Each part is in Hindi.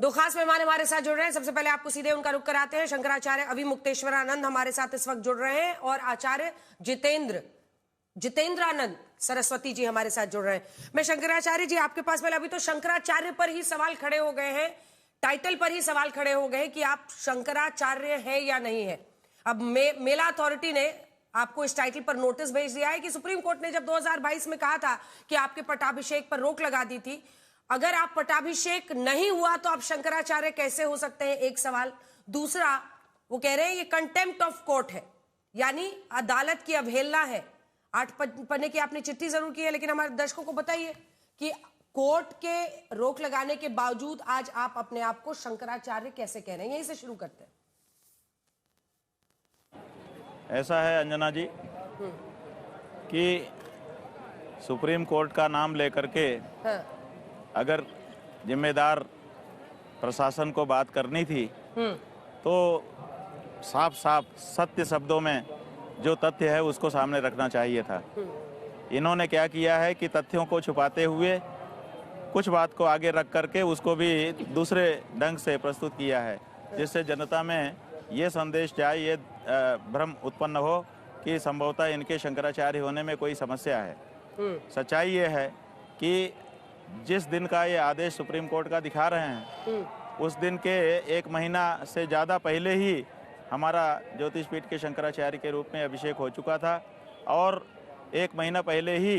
दो खास मेहमान हमारे साथ जुड़ रहे हैं। सबसे पहले आपको सीधे उनका रुख कराते हैं। शंकराचार्य अभिमुक्तेश्वरानंद हमारे साथ इस वक्त जुड़ रहे हैं और आचार्य जितेंद्रानंद सरस्वती जी हमारे साथ जुड़ रहे हैं। मैं शंकराचार्य जी आपके पास पहले, अभी तो शंकराचार्य पर ही सवाल खड़े हो गए हैं, टाइटल पर ही सवाल खड़े हो गए कि आप शंकराचार्य है या नहीं है। अब मेला अथॉरिटी ने आपको इस टाइटल पर नोटिस भेज दिया है कि सुप्रीम कोर्ट ने जब 2022 में कहा था कि आपके पट्टाभिषेक पर रोक लगा दी थी, अगर आप पट्टाभिषेक नहीं हुआ तो आप शंकराचार्य कैसे हो सकते हैं, एक सवाल। दूसरा, वो कह रहे हैं ये कंटेम्प्ट ऑफ कोर्ट है, यानी अदालत की अवहेलना है। 8 पन्ने की आपने चिट्ठी जरूर की है, लेकिन हमारे दर्शकों को बताइए कि कोर्ट के रोक लगाने के बावजूद आज आप अपने आप को शंकराचार्य कैसे कह रहे हैं। यहीं से शुरू करते हैं। ऐसा है अंजना जी कि सुप्रीम कोर्ट का नाम लेकर के अगर जिम्मेदार प्रशासन को बात करनी थी तो साफ साफ सत्य शब्दों में जो तथ्य है उसको सामने रखना चाहिए था। इन्होंने क्या किया है कि तथ्यों को छुपाते हुए कुछ बात को आगे रख करके उसको भी दूसरे ढंग से प्रस्तुत किया है, जिससे जनता में ये संदेश जाए, ये भ्रम उत्पन्न हो कि संभवतः इनके शंकराचार्य होने में कोई समस्या है। सच्चाई ये है कि जिस दिन का ये आदेश सुप्रीम कोर्ट का दिखा रहे हैं उस दिन के 1 महीना से ज़्यादा पहले ही हमारा ज्योतिषपीठ के शंकराचार्य के रूप में अभिषेक हो चुका था और 1 महीना पहले ही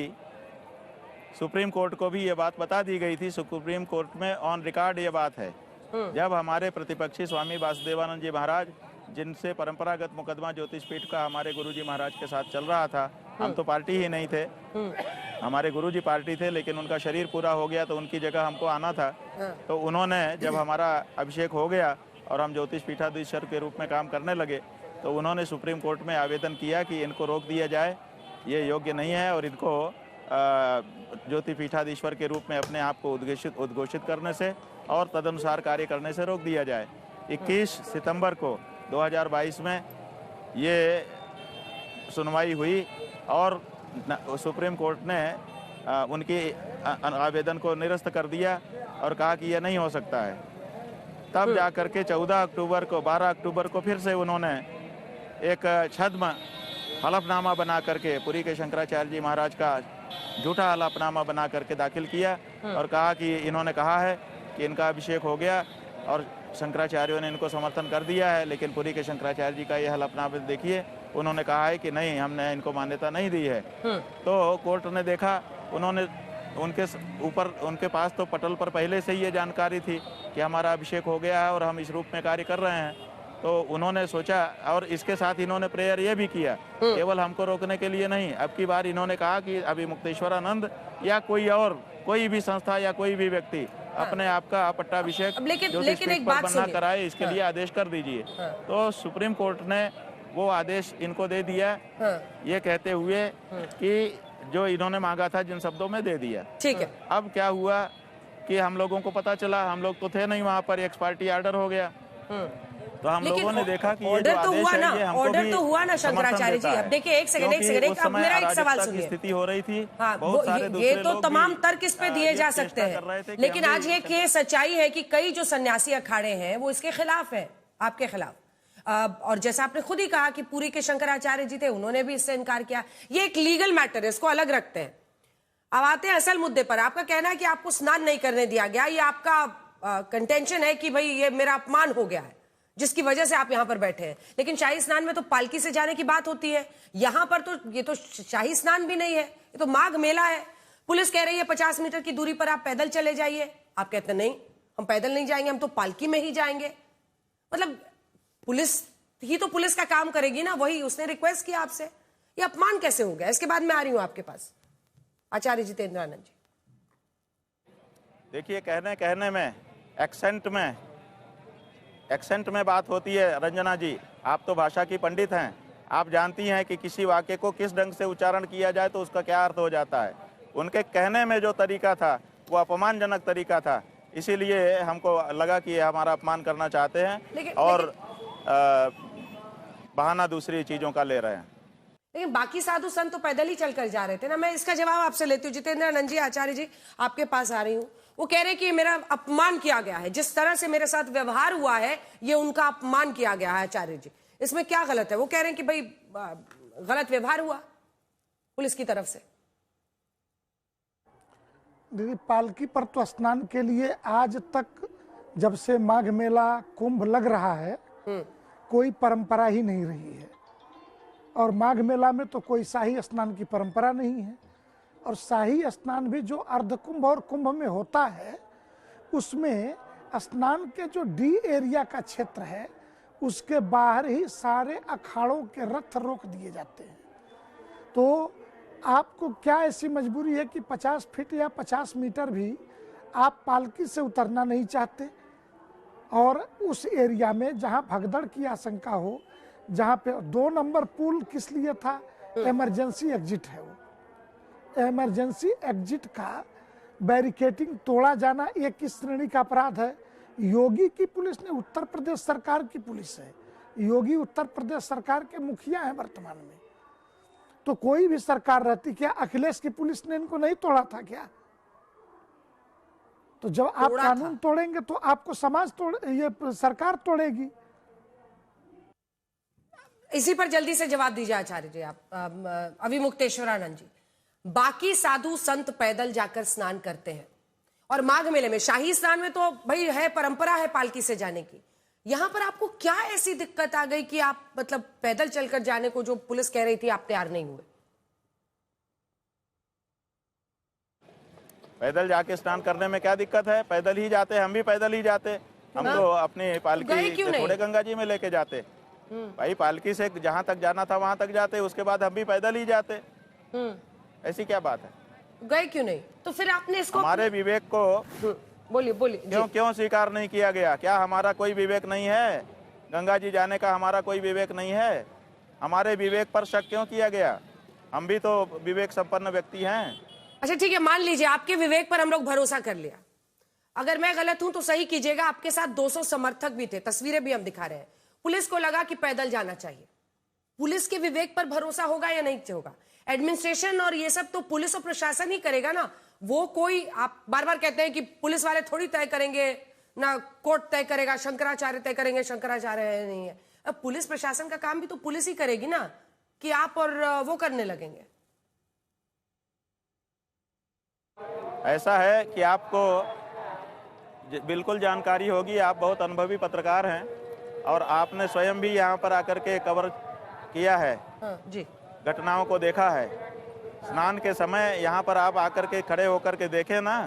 सुप्रीम कोर्ट को भी ये बात बता दी गई थी। सुप्रीम कोर्ट में ऑन रिकॉर्ड ये बात है। जब हमारे प्रतिपक्षी स्वामी वासुदेवानंद जी महाराज, जिनसे परंपरागत मुकदमा ज्योतिषपीठ का हमारे गुरुजी महाराज के साथ चल रहा था, हम तो पार्टी ही नहीं थे, हमारे गुरुजी पार्टी थे, लेकिन उनका शरीर पूरा हो गया तो उनकी जगह हमको आना था। तो उन्होंने जब हमारा अभिषेक हो गया और हम ज्योतिषपीठाधीश्वर के रूप में काम करने लगे तो उन्होंने सुप्रीम कोर्ट में आवेदन किया कि इनको रोक दिया जाए, ये योग्य नहीं है और इनको ज्योतिपीठाधीश्वर के रूप में अपने आप को उद्घोषित करने से और तदनुसार कार्य करने से रोक दिया जाए। 21 सितंबर को 2022 में ये सुनवाई हुई और सुप्रीम कोर्ट ने उनकी आवेदन को निरस्त कर दिया और कहा कि यह नहीं हो सकता है। तब जाकर के 14 अक्टूबर को 12 अक्टूबर को फिर से उन्होंने एक छद्म हलफनामा बना करके पुरी के शंकराचार्य जी महाराज का झूठा हलफनामा बना करके दाखिल किया और कहा कि इन्होंने कहा है कि इनका अभिषेक हो गया और शंकराचार्यों ने इनको समर्थन कर दिया है, लेकिन पुरी के शंकराचार्य जी का यह हलफनामा देखिए, उन्होंने कहा है कि नहीं, हमने इनको मान्यता नहीं दी है। तो कोर्ट ने देखा, उन्होंने उनके पास तो पटल पर पहले से ही ये जानकारी थी कि हमारा अभिषेक हो गया है और हम इस रूप में कार्य कर रहे हैं। तो उन्होंने सोचा और इसके साथ इन्होंने प्रेयर ये भी किया, केवल हमको रोकने के लिए नहीं, अब की बार इन्होंने कहा कि अभिमुक्तेश्वरानंद या कोई भी संस्था या कोई भी व्यक्ति अपने आप का पट्टाभिषेक ज्योतिषपीठ पर बनना कराए, इसके लिए आदेश कर दीजिए। तो सुप्रीम कोर्ट ने वो आदेश इनको दे दिया, ये कहते हुए कि जो इन्होंने मांगा था जिन शब्दों में दे दिया। ठीक है। अब क्या हुआ कि हम लोगों को पता चला, हम लोग तो थे नहीं वहाँ पर, एक्स पार्टी ऑर्डर हो गया। तो हम लोगों ने देखा कि ये जो आदेश है ये हमको भी हुआ ना शंकराचार्य जी। अब देखिए, एक सेकंड, अब मेरा एक सवाल सुनिए। स्थिति हो रही थी, बहुत सारे ये तो तमाम तर्क इस पे दिए जा सकते हैं, लेकिन आज ये सच्चाई है कि कई जो सन्यासी अखाड़े हैं वो इसके खिलाफ है, आपके खिलाफ। और जैसा आपने खुद ही कहा कि पुरी के शंकराचार्य जी थे, उन्होंने भी इससे इनकार किया। ये एक लीगल मैटर है, इसको अलग रखते हैं। अब आते हैं असल मुद्दे पर। आपका कहना है कि आपको स्नान नहीं करने दिया गया, ये आपका कंटेंशन है कि भाई ये मेरा अपमान हो गया है जिसकी वजह से आप यहां पर बैठे हैं। लेकिन शाही स्नान में तो पालकी से जाने की बात होती है, यहां पर तो ये तो शाही स्नान भी नहीं है, ये तो माघ मेला है। पुलिस कह रही है 50 मीटर की दूरी पर आप पैदल चले जाइए, आप कहते हैं नहीं, हम पैदल नहीं जाएंगे, हम तो पालकी में ही जाएंगे। मतलब पुलिस ही तो पुलिस का काम करेगी ना, वही उसने रिक्वेस्ट किया आपसे, ये अपमान कैसे हो गया? इसके बाद मैं आ रही हूं आपके पास, आचार्य जितेंद्रानंद जी। देखिए, कहने में एक्सेंट में बात होती है। रंजना जी, आप तो भाषा की पंडित हैं, आप जानती हैं कि किसी वाक्य को किस ढंग से उच्चारण किया जाए तो उसका क्या अर्थ हो जाता है। उनके कहने में जो तरीका था वो अपमानजनक तरीका था, इसीलिए हमको लगा कि हमारा अपमान करना चाहते हैं और बहाना दूसरी चीज़ों का ले रहे हैं। लेकिन बाकी साधु संत तो पैदल ही चलकर जा रहे थे ना। मैं इसका जवाब आपसे लेती हूँ। जितेंद्र आनंद जी, आचार्य जी, आपके पास आ रही हूँ। वो कह रहे हैं कि मेरा अपमान किया गया है, जिस तरह से मेरे साथ व्यवहार हुआ है ये उनका अपमान किया गया है। आचार्य जी, इसमें क्या गलत है? वो कह रहे हैं कि भाई गलत व्यवहार हुआ पुलिस की तरफ से। दीदी, पालकी पर तो स्नान के लिए आज तक जब से माघ मेला कुंभ लग रहा है कोई परंपरा ही नहीं रही है। और माघ मेला में तो कोई शाही स्नान की परंपरा नहीं है। और शाही स्नान भी जो अर्ध कुंभ और कुंभ में होता है उसमें स्नान के जो डी एरिया का क्षेत्र है उसके बाहर ही सारे अखाड़ों के रथ रोक दिए जाते हैं। तो आपको क्या ऐसी मजबूरी है कि 50 फीट या 50 मीटर भी आप पालकी से उतरना नहीं चाहते? और उस एरिया में जहां भगदड़ की आशंका हो, जहां पे 2 नंबर पुल किस लिए था? इमरजेंसी एग्जिट है। वो इमरजेंसी एग्जिट का बैरिकेटिंग तोड़ा जाना ये किस श्रेणी का अपराध है? योगी की पुलिस ने, उत्तर प्रदेश सरकार की पुलिस है, योगी उत्तर प्रदेश सरकार के मुखिया हैं वर्तमान में। तो कोई भी सरकार रहती, क्या अखिलेश की पुलिस ने इनको नहीं तोड़ा था क्या? तो जब आप कानून तोड़ेंगे तो आपको समाज ये सरकार तोड़ेगी। इसी पर जल्दी से जवाब दीजिए आचार्य जी, आप अविमुक्तेश्वरानंद जी। बाकी साधु संत पैदल जाकर स्नान करते हैं और माघ मेले में, शाही स्नान में तो भाई है, परंपरा है पालकी से जाने की। यहां पर आपको क्या ऐसी दिक्कत आ गई कि आप मतलब पैदल चलकर जाने को जो पुलिस कह रही थी आप तैयार नहीं हुए? पैदल जाके स्नान करने में क्या दिक्कत है? पैदल ही जाते, हम भी पैदल ही जाते। हम तो अपनी पालकी थोड़े गंगा जी में लेके जाते। भाई पालकी से जहां तक जाना था वहां तक जाते, उसके बाद हम भी पैदल ही जाते। ऐसी क्या बात है? गए क्यों नहीं? तो फिर आपने इसको, हमारे विवेक को बोलिए क्यों स्वीकार नहीं किया गया? क्या हमारा कोई विवेक नहीं है? गंगा जी जाने का हमारा कोई विवेक नहीं है? हमारे विवेक पर शक क्यों किया गया? हम भी तो विवेक संपन्न व्यक्ति हैं। अच्छा ठीक है, मान लीजिए आपके विवेक पर हम लोग भरोसा कर लिया। अगर मैं गलत हूं तो सही कीजिएगा। आपके साथ 200 समर्थक भी थे, तस्वीरें भी हम दिखा रहे हैं। पुलिस को लगा कि पैदल जाना चाहिए। पुलिस के विवेक पर भरोसा होगा या नहीं होगा? एडमिनिस्ट्रेशन और ये सब तो पुलिस और प्रशासन ही करेगा ना। वो कोई, आप बार बार कहते हैं कि पुलिस वाले थोड़ी तय करेंगे ना, कोर्ट तय करेगा, शंकराचार्य तय करेंगे, शंकराचार्य नहीं है। अब पुलिस प्रशासन का काम भी तो पुलिस ही करेगी ना, कि आप और वो करने लगेंगे। ऐसा है कि आपको बिल्कुल जानकारी होगी, आप बहुत अनुभवी पत्रकार हैं और आपने स्वयं भी यहाँ पर आकर के कवर किया है। जी, घटनाओं को देखा है। स्नान के समय यहाँ पर आप आकर के खड़े होकर के देखें ना,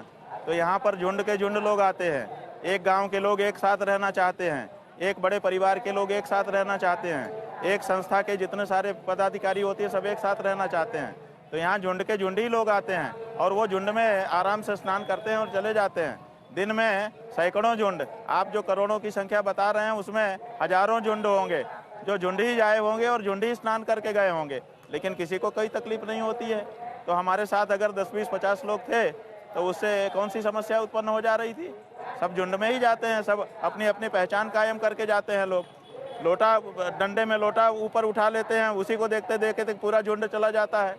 तो यहाँ पर झुंड के झुंड लोग आते हैं। एक गांव के लोग एक साथ रहना चाहते हैं, एक बड़े परिवार के लोग एक साथ रहना चाहते हैं, एक संस्था के जितने सारे पदाधिकारी होते हैं सब एक साथ रहना चाहते हैं। तो यहाँ झुंड के झुंड ही लोग आते हैं और वो झुंड में आराम से स्नान करते हैं और चले जाते हैं। दिन में सैकड़ों झुंड, आप जो करोड़ों की संख्या बता रहे हैं उसमें हजारों झुंड होंगे जो झुंड ही जाए होंगे और झुंड ही स्नान करके गए होंगे, लेकिन किसी को कोई तकलीफ नहीं होती है। तो हमारे साथ अगर 10, 20, 50 लोग थे तो उससे कौन सी समस्या उत्पन्न हो जा रही थी? सब झुंड में ही जाते हैं, सब अपनी अपनी पहचान कायम करके जाते हैं लोग। लोटा, डंडे में लोटा ऊपर उठा लेते हैं, उसी को देखते देखते पूरा झुंड चला जाता है।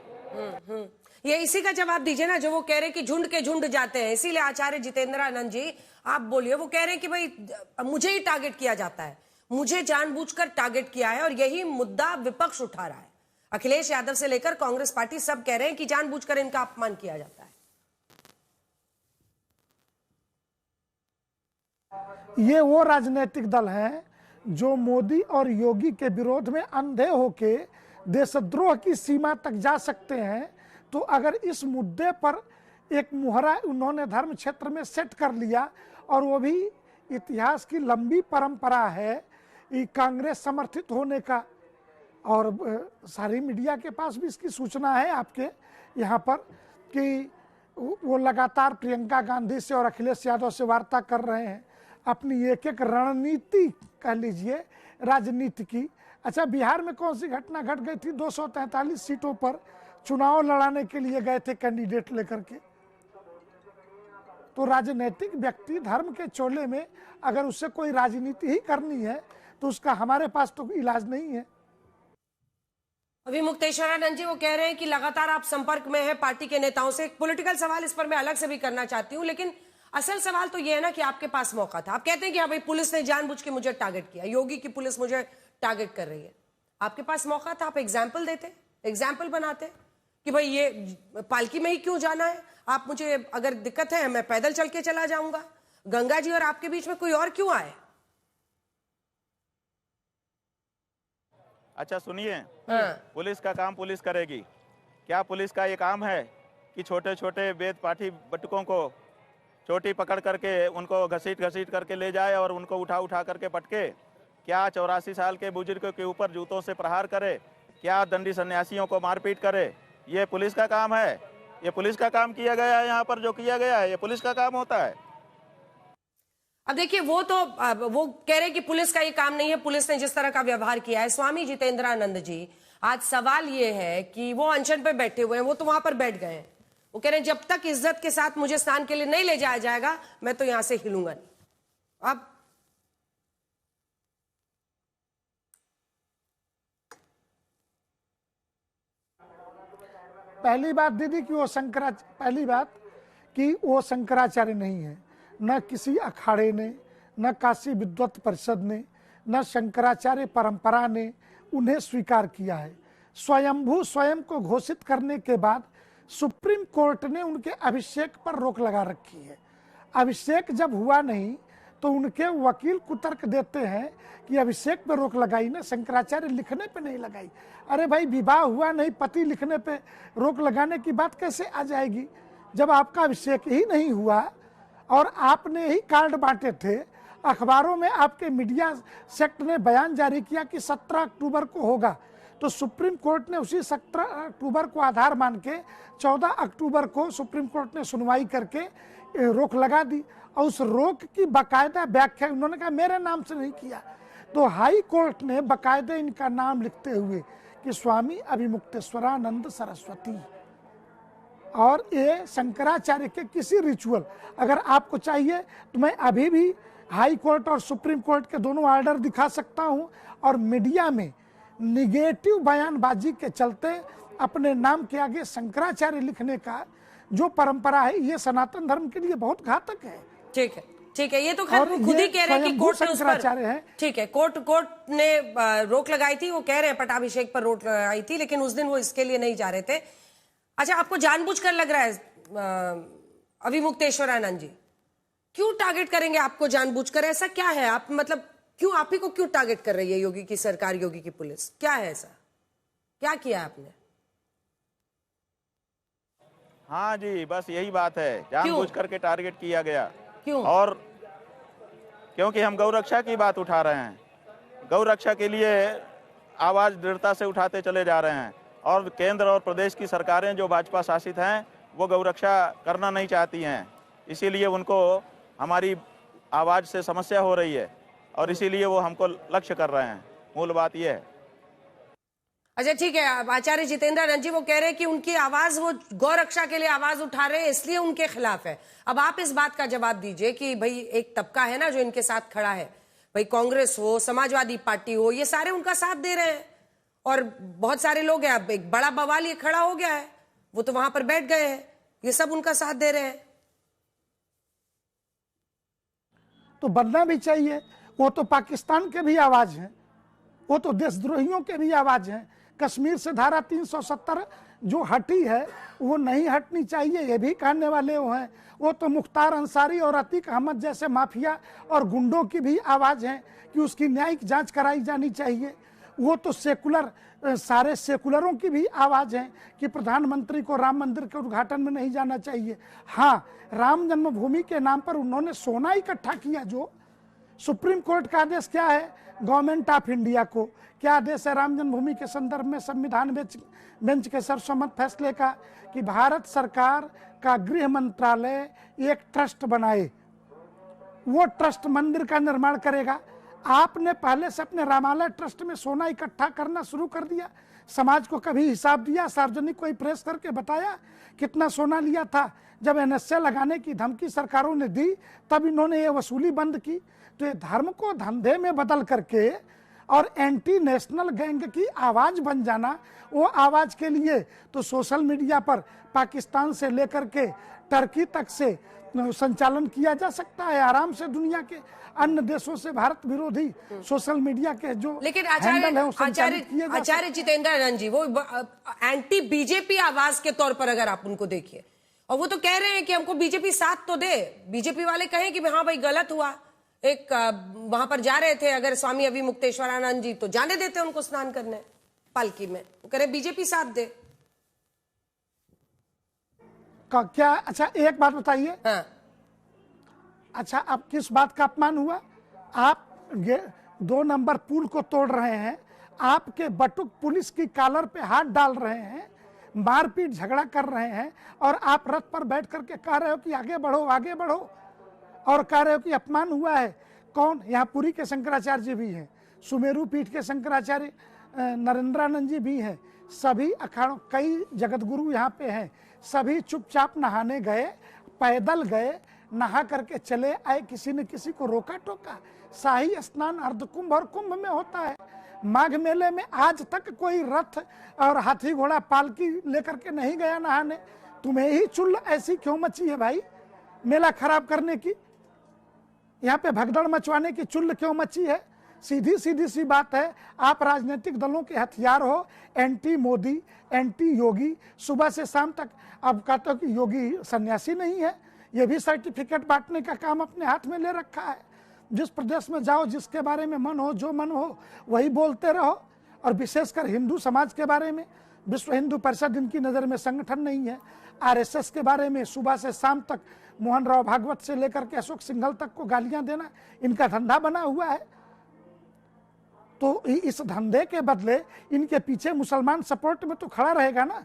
ये इसी का जवाब दीजिए ना, जो वो कह रहे कि झुंड के झुंड जाते हैं। इसीलिए आचार्य जितेंद्र आनंद जी आप बोलिए। वो कह रहे हैं कि भाई मुझे ही टारगेट किया जाता है, मुझे जानबूझकर टारगेट किया है, और यही मुद्दा विपक्ष उठा रहा है। अखिलेश यादव से लेकर कांग्रेस पार्टी सब कह रहे हैं कि जानबूझकर इनका अपमान किया जाता है। ये वो राजनीतिक दल हैं जो मोदी और योगी के विरोध में अंधे होके देशद्रोह की सीमा तक जा सकते हैं। तो अगर इस मुद्दे पर एक मुहरा उन्होंने धर्म क्षेत्र में सेट कर लिया, और वो भी इतिहास की लंबी परंपरा है कांग्रेस समर्थित होने का, और सारी मीडिया के पास भी इसकी सूचना है आपके यहाँ पर कि वो लगातार प्रियंका गांधी से और अखिलेश यादव से वार्ता कर रहे हैं, अपनी एक एक रणनीति कह लीजिए राजनीति की। अच्छा, बिहार में कौन सी घटना घट गई थी? 243 सीटों पर चुनाव लड़ाने के लिए गए थे कैंडिडेट लेकर के। तो राजनीतिक व्यक्ति धर्म के चोले में अगर उससे कोई राजनीति ही करनी है तो उसका हमारे पास तो इलाज नहीं है। अभी मुक्तेश्वरानंद जी वो कह रहे हैं कि लगातार आप संपर्क में हैं पार्टी के नेताओं से। एक पॉलिटिकल सवाल इस पर मैं अलग से भी करना चाहती हूं, लेकिन असल सवाल तो ये है ना कि आपके पास मौका था। आप कहते हैं कि हाँ भाई पुलिस ने जानबूझ के मुझे टारगेट किया, योगी की पुलिस मुझे टारगेट कर रही है। आपके पास मौका था, आप एग्जाम्पल देते, एग्जाम्पल बनाते कि भाई ये पालकी में ही क्यों जाना है, आप मुझे अगर दिक्कत है मैं पैदल चल के चला जाऊंगा, गंगा जी और आपके बीच में कोई और क्यों आए। अच्छा सुनिए, पुलिस का काम पुलिस करेगी। क्या पुलिस का ये काम है कि छोटे छोटे वेद पाठी बटुकों को चोटी पकड़ करके उनको घसीट घसीट करके ले जाए और उनको उठा उठा करके पटके? क्या 84 साल के बुजुर्ग के ऊपर जूतों से प्रहार करे? क्या दंडी सन्यासियों को मारपीट करे? ये पुलिस का काम है? ये पुलिस का काम किया गया है? यहाँ पर जो किया गया है ये पुलिस का काम होता है? अब देखिए वो कह रहे हैं कि पुलिस का ये काम नहीं है, पुलिस ने जिस तरह का व्यवहार किया है। स्वामी जितेंद्रानंद जी, आज सवाल ये है कि वो अनशन पे बैठे हुए हैं, वो तो वहां पर बैठ गए हैं। वो कह रहे हैं जब तक इज्जत के साथ मुझे स्नान के लिए नहीं ले जाया जाएगा मैं तो यहां से हिलूंगा नहीं। अब पहली बात दीदी कि वो शंकराचार्य नहीं है, न किसी अखाड़े ने, न काशी विद्वत परिषद ने, न शंकराचार्य परंपरा ने उन्हें स्वीकार किया है। स्वयंभू स्वयं को घोषित करने के बाद सुप्रीम कोर्ट ने उनके अभिषेक पर रोक लगा रखी है। अभिषेक जब हुआ नहीं तो उनके वकील कुतर्क देते हैं कि अभिषेक पे रोक लगाई ना, शंकराचार्य लिखने पे नहीं लगाई। अरे भाई विवाह हुआ नहीं, पति लिखने पे रोक लगाने की बात कैसे आ जाएगी जब आपका अभिषेक ही नहीं हुआ और आपने ही कार्ड बांटे थे। अखबारों में आपके मीडिया सेक्ट ने बयान जारी किया कि 17 अक्टूबर को होगा, तो सुप्रीम कोर्ट ने उसी 17 अक्टूबर को आधार मान के 14 अक्टूबर को सुप्रीम कोर्ट ने सुनवाई करके रोक लगा दी। और उस रोक की बाकायदा व्याख्या उन्होंने कहा मेरे नाम से नहीं किया, तो हाई कोर्ट ने बाकायदा इनका नाम लिखते हुए कि स्वामी अभिमुक्तेश्वरानंद सरस्वती। और ये शंकराचार्य के किसी रिचुअल, अगर आपको चाहिए तो मैं अभी भी हाई कोर्ट और सुप्रीम कोर्ट के दोनों ऑर्डर दिखा सकता हूं। और मीडिया में निगेटिव बयानबाजी के चलते अपने नाम के आगे शंकराचार्य लिखने का जो परंपरा है ये सनातन धर्म के लिए बहुत घातक है। ठीक है, ठीक है, ये तो खैर खुद ही कह रहे हैं कि कोर्ट ने उस पर, ठीक है, कोर्ट ने रोक लगाई थी। वो कह रहे हैं पटाभिषेक पर रोक लगाई थी, लेकिन उस दिन वो इसके लिए नहीं जा रहे थे। अच्छा, आपको जानबूझकर लग रहा है अभिमुक्तेश्वरानंद जी, क्यों टारगेट करेंगे आपको जानबूझकर? ऐसा क्या है? आप मतलब क्यों, आप ही को क्यों टारगेट कर रही है योगी की सरकार, योगी की पुलिस? क्या है ऐसा, क्या किया आपने? हाँ जी, बस यही बात है, जानबूझ करके टारगेट किया गया। क्यों? और क्योंकि हम गौरक्षा की बात उठा रहे हैं, गौरक्षा के लिए आवाज दृढ़ता से उठाते चले जा रहे हैं। और केंद्र और प्रदेश की सरकारें जो भाजपा शासित हैं वो गौरक्षा करना नहीं चाहती हैं, इसीलिए उनको हमारी आवाज़ से समस्या हो रही है और इसीलिए वो हमको लक्ष्य कर रहे हैं। मूल बात ये है। अच्छा ठीक है, आचार्य जितेंद्रानंद जी वो कह रहे हैं कि उनकी आवाज, वो गौ रक्षा के लिए आवाज उठा रहे हैं इसलिए उनके खिलाफ है। अब आप इस बात का जवाब दीजिए कि भाई एक तबका है ना जो इनके साथ खड़ा है, भाई कांग्रेस हो, समाजवादी पार्टी हो, ये सारे उनका साथ दे रहे हैं और बहुत सारे लोग हैं। अब एक बड़ा बवाल ये खड़ा हो गया है, वो तो वहां पर बैठ गए हैं, ये सब उनका साथ दे रहे हैं। तो बनना भी चाहिए, वो तो पाकिस्तान के भी आवाज हैं, वो तो देशद्रोहियों के भी आवाज हैं। कश्मीर से धारा 370 जो हटी है वो नहीं हटनी चाहिए, ये भी कहने वाले वो हैं। वो तो मुख्तार अंसारी और अतीक अहमद जैसे माफिया और गुंडों की भी आवाज है कि उसकी न्यायिक जांच कराई जानी चाहिए। वो तो सेकुलर, सारे सेकुलरों की भी आवाज है कि प्रधानमंत्री को राम मंदिर के उद्घाटन में नहीं जाना चाहिए। हाँ, राम जन्मभूमि के नाम पर उन्होंने सोना इकट्ठा किया, जो सुप्रीम कोर्ट का आदेश क्या है, गवर्नमेंट ऑफ इंडिया को क्या आदेश है राम जन्मभूमि के संदर्भ में संविधान बेंच के सर्वसम्मत फैसले का कि भारत सरकार का गृह मंत्रालय एक ट्रस्ट बनाए, वो ट्रस्ट मंदिर का निर्माण करेगा। आपने पहले से अपने रामालय ट्रस्ट में सोना इकट्ठा करना शुरू कर दिया, समाज को कभी हिसाब दिया, सार्वजनिक कोई प्रेस करके बताया कितना सोना लिया था? जब एनएसए लगाने की धमकी सरकारों ने दी तब इन्होंने ये वसूली बंद की। तो ये धर्म को धंधे में बदल करके और एंटी नेशनल गैंग की आवाज बन जाना, वो आवाज के लिए तो सोशल मीडिया पर पाकिस्तान से लेकर के टर्की तक से संचालन किया जा सकता है आराम से। दुनिया के अन्य देशों से भारत विरोधी सोशल मीडिया के जो लेकिन हैंडल है वो संचालित किए जा सकते हैं। आचार्य जितेंद्र आनंद जी, वो एंटी बीजेपी आवाज के तौर पर अगर आप उनको देखिए, और वो तो कह रहे हैं कि हमको बीजेपी साथ तो दे। बीजेपी वाले कहें कि हाँ भाई गलत हुआ, एक वहां पर जा रहे थे अगर स्वामी अभिमुक्तेश्वरानंद जी, तो जाने देते उनको स्नान करने पालकी में। वो कह रहे बीजेपी साथ दे क्या? अच्छा एक बात बताइए। हाँ। अच्छा, अब किस बात का अपमान हुआ? आप 2 नंबर पुल को तोड़ रहे हैं, आपके बटुक पुलिस की कॉलर पे हाथ डाल रहे हैं, मारपीट झगड़ा कर रहे हैं, और आप रथ पर बैठ करके कह रहे हो कि आगे बढ़ो आगे बढ़ो, और कह रहे हो कि अपमान हुआ है। कौन? यहाँ पुरी के शंकराचार्य जी भी हैं, सुमेरु पीठ के शंकराचार्य नरेंद्रानंद जी भी हैं, सभी अखाड़ों कई जगतगुरु यहाँ पे हैं, सभी चुपचाप नहाने गए, पैदल गए, नहा करके चले आए, किसी ने किसी को रोका टोका। शाही स्नान अर्धकुंभ और कुंभ में होता है। माघ मेले में आज तक कोई रथ और हाथी घोड़ा पालकी लेकर के नहीं गया नहाने। तुम्हें ही चुल ऐसी क्यों मची है भाई मेला खराब करने की? यहाँ पे भगदड़ मचवाने की चुल्ल क्यों मची है? सीधी सीधी सी बात है, आप राजनीतिक दलों के हथियार हो, एंटी मोदी, एंटी योगी, सुबह से शाम तक। अब कहते हो कि योगी सन्यासी नहीं है, ये भी सर्टिफिकेट बांटने का काम अपने हाथ में ले रखा है। जिस प्रदेश में जाओ, जिसके बारे में मन हो, जो मन हो वही बोलते रहो। और विशेषकर हिंदू समाज के बारे में, विश्व हिंदू परिषद इनकी नज़र में संगठन नहीं है। आरएसएस के बारे में सुबह से शाम तक मोहन राव भागवत से लेकर के अशोक सिंघल तक को गालियां देना इनका धंधा बना हुआ है। तो इस धंधे के बदले इनके पीछे मुसलमान सपोर्ट में तो खड़ा रहेगा ना।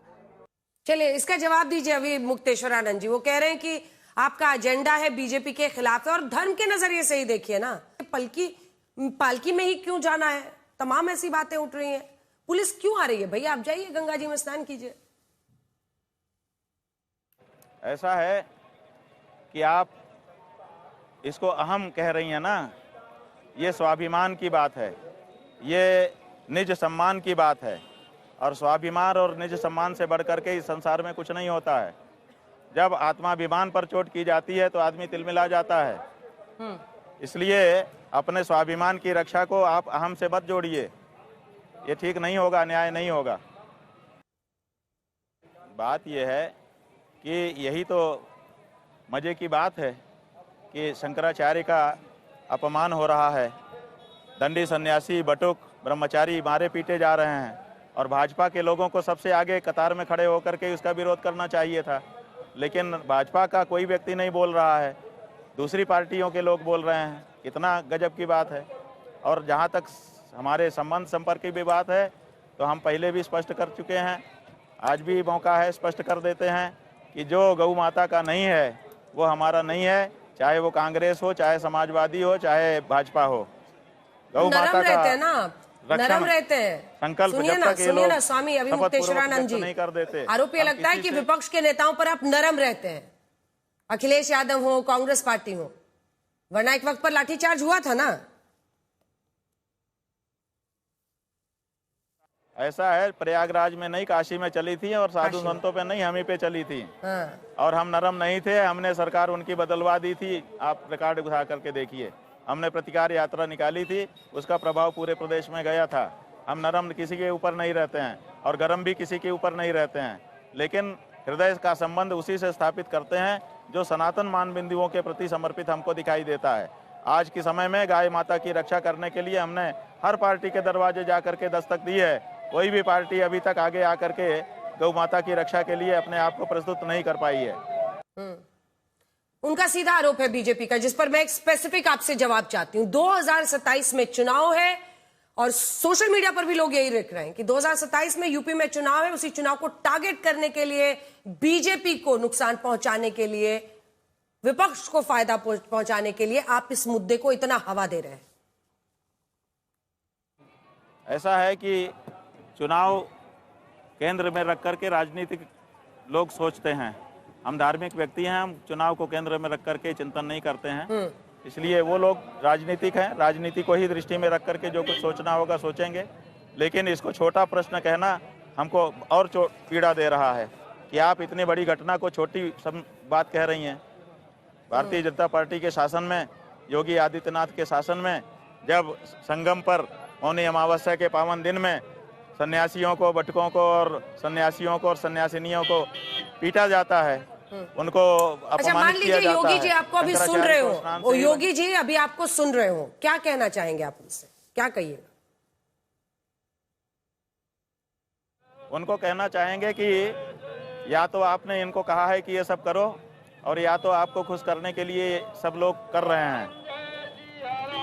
चलिए इसका जवाब दीजिए अभी मुक्तेश्वरानंद जी। वो कह रहे हैं कि आपका एजेंडा है बीजेपी के खिलाफ है, और धर्म के नजरिए से ही देखिए ना, पालकी में ही क्यों जाना है? तमाम ऐसी बातें उठ रही हैं, पुलिस क्यों आ रही है? भैया आप जाइए गंगा जी में स्नान कीजिए। ऐसा है कि आप इसको अहम कह रही हैं ना, ये स्वाभिमान की बात है, ये निज सम्मान की बात है, और स्वाभिमान और निज सम्मान से बढ़कर के इस संसार में कुछ नहीं होता है। जब आत्माभिमान पर चोट की जाती है तो आदमी तिलमिला जाता है। इसलिए अपने स्वाभिमान की रक्षा को आप अहम से मत जोड़िए, ये ठीक नहीं होगा, न्याय नहीं होगा। बात यह है कि यही तो मजे की बात है कि शंकराचार्य का अपमान हो रहा है, दंडी सन्यासी, बटुक, ब्रह्मचारी मारे पीटे जा रहे हैं, और भाजपा के लोगों को सबसे आगे कतार में खड़े होकर के उसका विरोध करना चाहिए था। लेकिन भाजपा का कोई व्यक्ति नहीं बोल रहा है, दूसरी पार्टियों के लोग बोल रहे हैं। कितना गजब की बात है। और जहाँ तक हमारे संबंध संपर्क की भी बात है, तो हम पहले भी स्पष्ट कर चुके हैं, आज भी मौका है, स्पष्ट कर देते हैं कि जो गौ माता का नहीं है वो हमारा नहीं है, चाहे वो कांग्रेस हो, चाहे समाजवादी हो, चाहे भाजपा हो। गौ माता का रहते हैं ना, नरम रहते हैं। संकल्प सुनिए ना स्वामी अभिमुक्तेश्वरानंद जी, नहीं कर देते। आरोप ये लगता है कि विपक्ष के नेताओं पर आप नरम रहते हैं, अखिलेश यादव हो, कांग्रेस पार्टी हो, वरना एक वक्त पर लाठीचार्ज हुआ था ना। ऐसा है, प्रयागराज में नहीं, काशी में चली थी, और साधु संतों पे नहीं, हम ही पे चली थी। हाँ। और हम नरम नहीं थे, हमने सरकार उनकी बदलवा दी थी। आप रिकॉर्ड उठा करके देखिए, हमने प्रतिकार यात्रा निकाली थी, उसका प्रभाव पूरे प्रदेश में गया था। हम नरम किसी के ऊपर नहीं रहते हैं और गरम भी किसी के ऊपर नहीं रहते हैं, लेकिन हृदय का संबंध उसी से स्थापित करते हैं जो सनातन मान बिंदुओं के प्रति समर्पित हमको दिखाई देता है। आज के समय में गाय माता की रक्षा करने के लिए हमने हर पार्टी के दरवाजे जा करके दस्तक दी है। कोई भी पार्टी अभी तक आगे आकर के गौ माता की रक्षा के लिए अपने आप को प्रस्तुत नहीं कर पाई है। उनका सीधा आरोप है बीजेपी का, जिस पर मैं एक स्पेसिफिक आपसे जवाब चाहती हूँ। 2027 में चुनाव है, और सोशल मीडिया पर भी लोग यही लिख रहे हैं कि 2027 में यूपी में चुनाव है, उसी चुनाव को टारगेट करने के लिए, बीजेपी को नुकसान पहुंचाने के लिए, विपक्ष को फायदा पहुंचाने के लिए आप इस मुद्दे को इतना हवा दे रहे हैं। ऐसा है कि चुनाव केंद्र में रख करके राजनीतिक लोग सोचते हैं, हम धार्मिक व्यक्ति हैं, हम चुनाव को केंद्र में रख करके चिंतन नहीं करते हैं। इसलिए वो लोग राजनीतिक हैं, राजनीति को ही दृष्टि में रख करके जो कुछ सोचना होगा सोचेंगे। लेकिन इसको छोटा प्रश्न कहना हमको और पीड़ा दे रहा है कि आप इतनी बड़ी घटना को छोटी बात कह रही हैं। भारतीय जनता पार्टी के शासन में, योगी आदित्यनाथ के शासन में, जब संगम पर मौनी अमावस्या के पावन दिन में सन्यासियों को, बटकों को और सन्यासियों को और सन्यासिनियों को पीटा जाता है, उनको अपमानित किया जाता है। योगी जी आपको अभी सुन रहे हो, योगी जी अभी आपको सुन रहे हो, क्या कहना चाहेंगे आप उनसे, क्या कहिएगा? उनको कहना चाहेंगे कि या तो आपने इनको कहा है कि ये सब करो, और या तो आपको खुश करने के लिए सब लोग कर रहे हैं।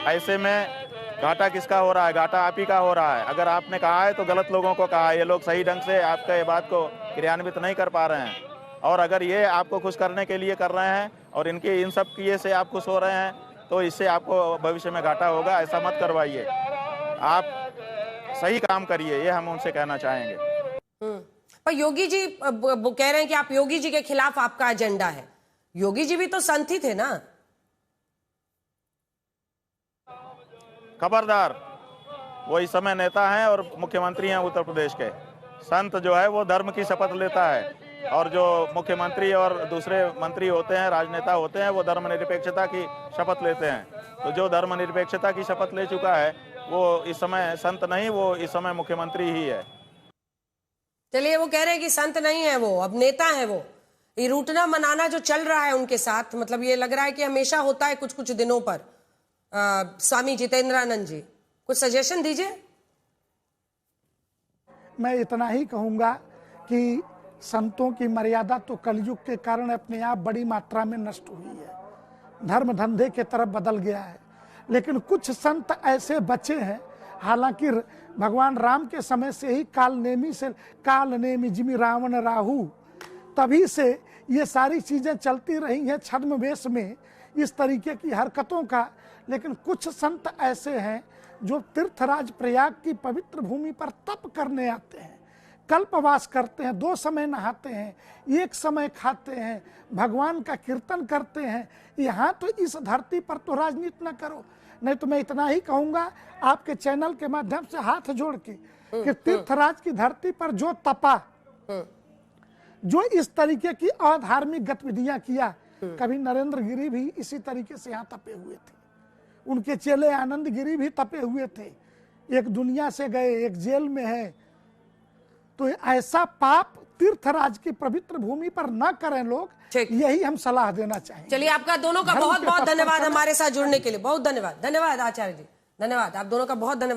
ऐसे में घाटा किसका हो रहा है? घाटा आप ही का हो रहा है। अगर आपने कहा है तो गलत लोगों को कहा है। ये लोग सही ढंग से आपका ये बात को क्रियान्वित नहीं कर पा रहे हैं। और अगर ये आपको खुश करने के लिए कर रहे हैं और इनके इन सब किए से आप खुश हो रहे हैं, तो इससे आपको भविष्य में घाटा होगा। ऐसा मत करवाइए, आप सही काम करिए, ये हम उनसे कहना चाहेंगे। पर योगी जी वो कह रहे हैं कि आप योगी जी के खिलाफ आपका एजेंडा है। योगी जी भी तो संत ही थे ना। खबरदार, वो इस समय नेता हैं और मुख्यमंत्री हैं उत्तर प्रदेश के। संत जो है वो धर्म की शपथ लेता है, और जो मुख्यमंत्री और दूसरे मंत्री होते हैं, राजनेता होते हैं, वो धर्मनिरपेक्षता की शपथ लेते हैं। तो जो धर्मनिरपेक्षता की शपथ ले चुका है वो इस समय संत नहीं, वो इस समय मुख्यमंत्री ही है। चलिए, वो कह रहे हैं कि संत नहीं है वो, अब नेता है वो। ये रूठना मनाना जो चल रहा है उनके साथ, मतलब ये लग रहा है कि हमेशा होता है कुछ कुछ दिनों पर। स्वामी जितेंद्रानंद जी, कुछ सजेशन दीजिए। मैं इतना ही कहूंगा कि संतों की मर्यादा तो कलयुग के कारण अपने आप बड़ी मात्रा में नष्ट हुई है, धर्म धंधे के तरफ बदल गया है। लेकिन कुछ संत ऐसे बचे हैं, हालांकि भगवान राम के समय से ही काल नेमी जिमि रावण राहु, तभी से ये सारी चीजें चलती रही हैं छद्म वेश में, इस तरीके की हरकतों का। लेकिन कुछ संत ऐसे हैं जो तीर्थराज प्रयाग की पवित्र भूमि पर तप करने आते हैं, कल्पवास करते हैं, 2 समय नहाते हैं, 1 समय खाते हैं, भगवान का कीर्तन करते हैं। यहाँ तो इस धरती पर तो राजनीति न करो। नहीं तो मैं इतना ही कहूंगा आपके चैनल के माध्यम से हाथ जोड़ के कि तीर्थराज की धरती पर जो तपा, जो इस तरीके की अधार्मिक गतिविधियां किया, कभी नरेंद्र गिरी भी इसी तरीके से यहाँ तपे हुए थे, उनके चेले आनंद गिरी भी तपे हुए थे, एक दुनिया से गए, एक जेल में है। तो ऐसा पाप तीर्थराज की पवित्र भूमि पर न करें लोग, यही हम सलाह देना चाहेंगे। चलिए, आपका दोनों का बहुत बहुत धन्यवाद हमारे साथ जुड़ने के लिए, बहुत धन्यवाद। धन्यवाद आचार्य जी, धन्यवाद। आप दोनों का बहुत धन्यवाद।